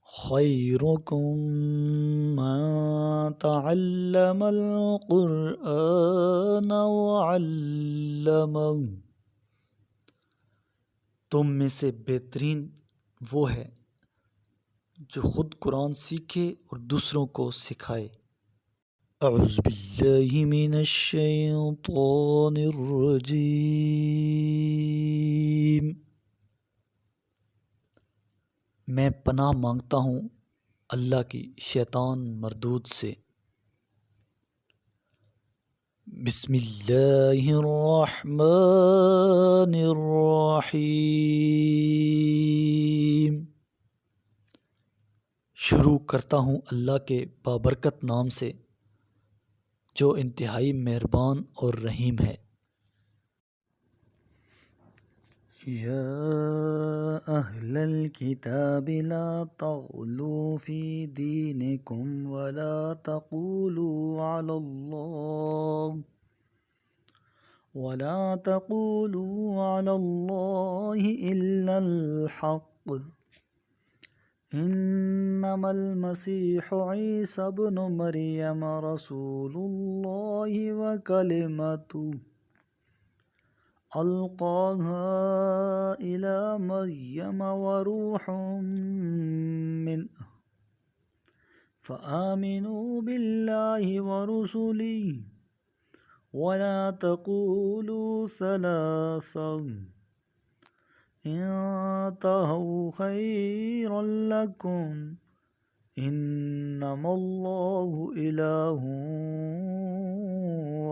خيركم من تعلم القرآن وعلمه۔ تم میں سے بہترین وہ ہے جو خود قرآن سیکھے اور دوسروں کو سکھائے۔ اعوذ باللہ من الشیطان الرجیم۔ میں پناہ مانگتا ہوں اللہ کی شیطان مردود سے۔ بسم اللہ الرحمن الرحیم۔ شروع کرتا ہوں اللہ کے بابرکت نام سے جو انتہائی مہربان اور رحیم ہے۔ یا اہل الکتاب لا تغلوا فی دینکم ولا تقولوا علی اللہ الا الحق، انما المسیح عیسی ابن مریم رسول اللہ وکلمتہ القاها إلى مريم وروح منه فآمنوا بالله ورسله ولا تقولوا ثلاثة انتهوا خيرا لكم إنما الله إله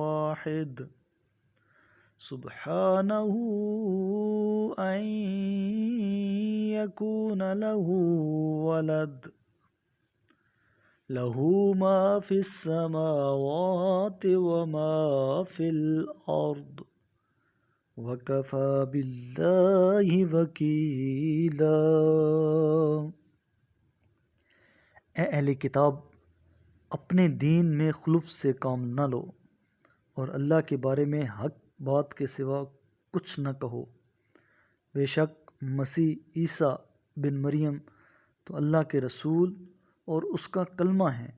واحد سبحانہ ان یکون له ولد له ما فی السماوات وما فی الارض وکفی باللہ وکیلا۔ اے اہل کتاب، اپنے دین میں خلف سے کام نہ لو اور اللہ کے بارے میں حق بات کے سوا کچھ نہ کہو۔ بے شک مسیح عیسیٰ بن مریم تو اللہ کے رسول اور اس کا کلمہ ہے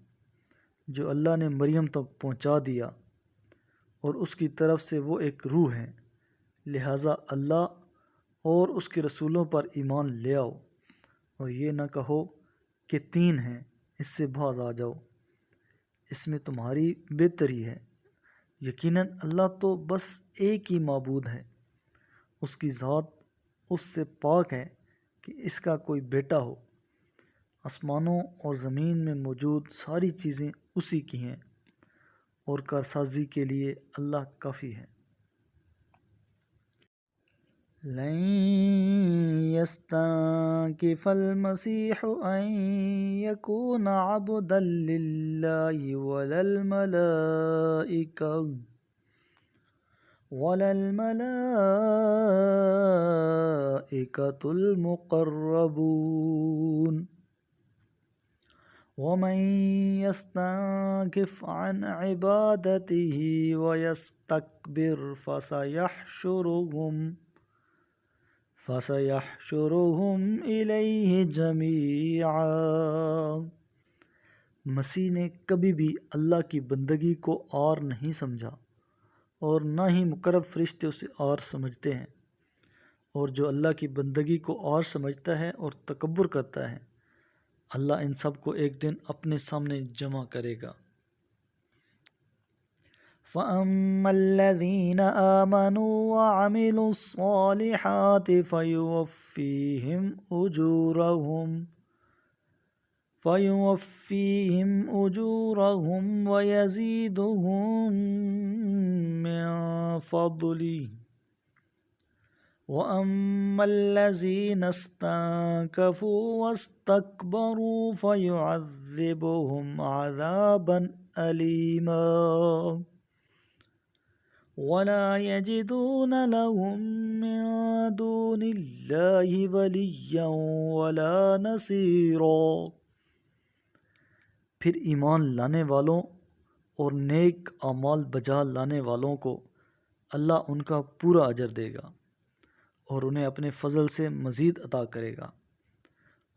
جو اللہ نے مریم تک پہنچا دیا، اور اس کی طرف سے وہ ایک روح ہے، لہٰذا اللہ اور اس کے رسولوں پر ایمان لے آؤ، اور یہ نہ کہو کہ تین ہیں، اس سے باز آ جاؤ، اس میں تمہاری بہتری ہے۔ یقیناً اللہ تو بس ایک ہی معبود ہے، اس کی ذات اس سے پاک ہے کہ اس کا کوئی بیٹا ہو۔ آسمانوں اور زمین میں موجود ساری چیزیں اسی کی ہیں، اور کارسازی کے لیے اللہ کافی ہے۔ لن يستنكف المسيح أن يكون عبدا لله ولا الملائكة المقربون ومن يستنكف عن عبادته ويستكبر فسيحشرهم إليه جميعا۔ مسیح نے کبھی بھی اللہ کی بندگی کو عار نہیں سمجھا، اور نہ ہی مقرب فرشتے اسے عار سمجھتے ہیں، اور جو اللہ کی بندگی کو عار سمجھتا ہے اور تکبر کرتا ہے، اللہ ان سب کو ایک دن اپنے سامنے جمع کرے گا۔ فَأَمَّا الَّذِينَ آمَنُوا وَعَمِلُوا الصَّالِحَاتِ فَيُوَفِّيهِمْ أُجُورَهُمْ وَيَزِيدُهُم مِّن فَضْلِهِ وَأَمَّا الَّذِينَ اسْتَنكَفُوا وَاسْتَكْبَرُوا فَيُعَذِّبُهُمْ عَذَابًا أَلِيمًا وَلَا يَجِدُونَ لَهُم مِّن دُونِ اللَّهِ وَلِيًّا وَلَا نَصِيرًا۔ پھر ایمان لانے والوں اور نیک اعمال بجا لانے والوں کو اللہ ان کا پورا اجر دے گا، اور انہیں اپنے فضل سے مزید عطا کرے گا،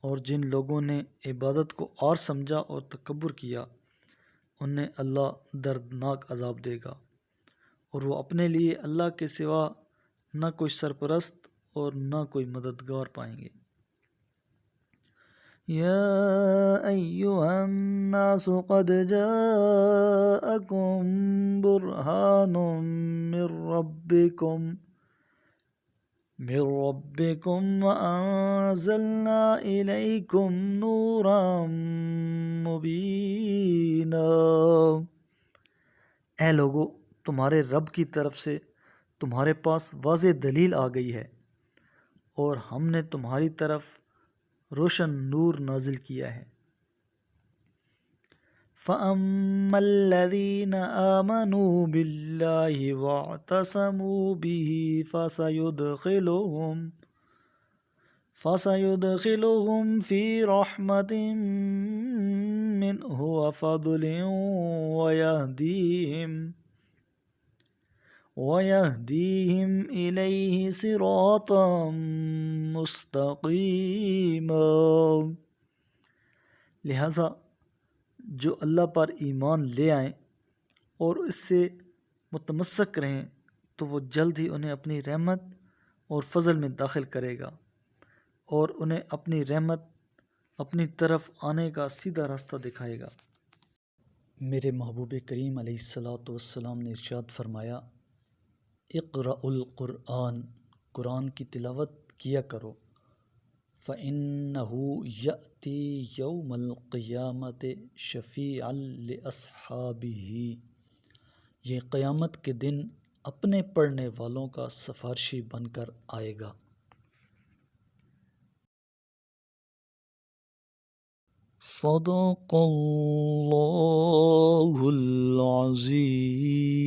اور جن لوگوں نے عبادت کو اور سمجھا اور تکبر کیا انہیں اللہ دردناک عذاب دے گا، اور وہ اپنے لیے اللہ کے سوا نہ کوئی سرپرست اور نہ کوئی مددگار پائیں گے۔ یا ایہا الناس قد جاءکم برہان من ربکم وانزلنا الیکم نورا مبینا۔ اے لوگو، تمہارے رب کی طرف سے تمہارے پاس واضح دلیل آ گئی ہے، اور ہم نے تمہاری طرف روشن نور نازل کیا ہے۔ فَأَمَّا الَّذِينَ آمَنُوا بِاللَّهِ وَاعْتَصَمُوا بِهِ فَسَيُدْخِلُهُمْ فِي رَحْمَةٍ مِّنْهُ وَفَضْلٍ وَيَهْدِيهِمْ إِلَيْهِ صِرَاطًا مُسْتَقِيمًا۔ لہذا جو اللہ پر ایمان لے آئیں اور اس سے متمسک رہیں تو وہ جلد ہی انہیں اپنی رحمت اور فضل میں داخل کرے گا، اور انہیں اپنی رحمت اپنی طرف آنے کا سیدھا راستہ دکھائے گا۔ میرے محبوب کریم علیہ الصلاۃ والسلام نے ارشاد فرمایا، اقرأ القرآن، قرآن کی تلاوت کیا کرو، فَإِنَّهُ يَأْتِي يَوْمَ الْقِيَامَةِ شَفِيعًا لِأَصْحَابِهِ، یہ قیامت کے دن اپنے پڑھنے والوں کا سفارشی بن کر آئے گا۔ صدق اللہ العظیم۔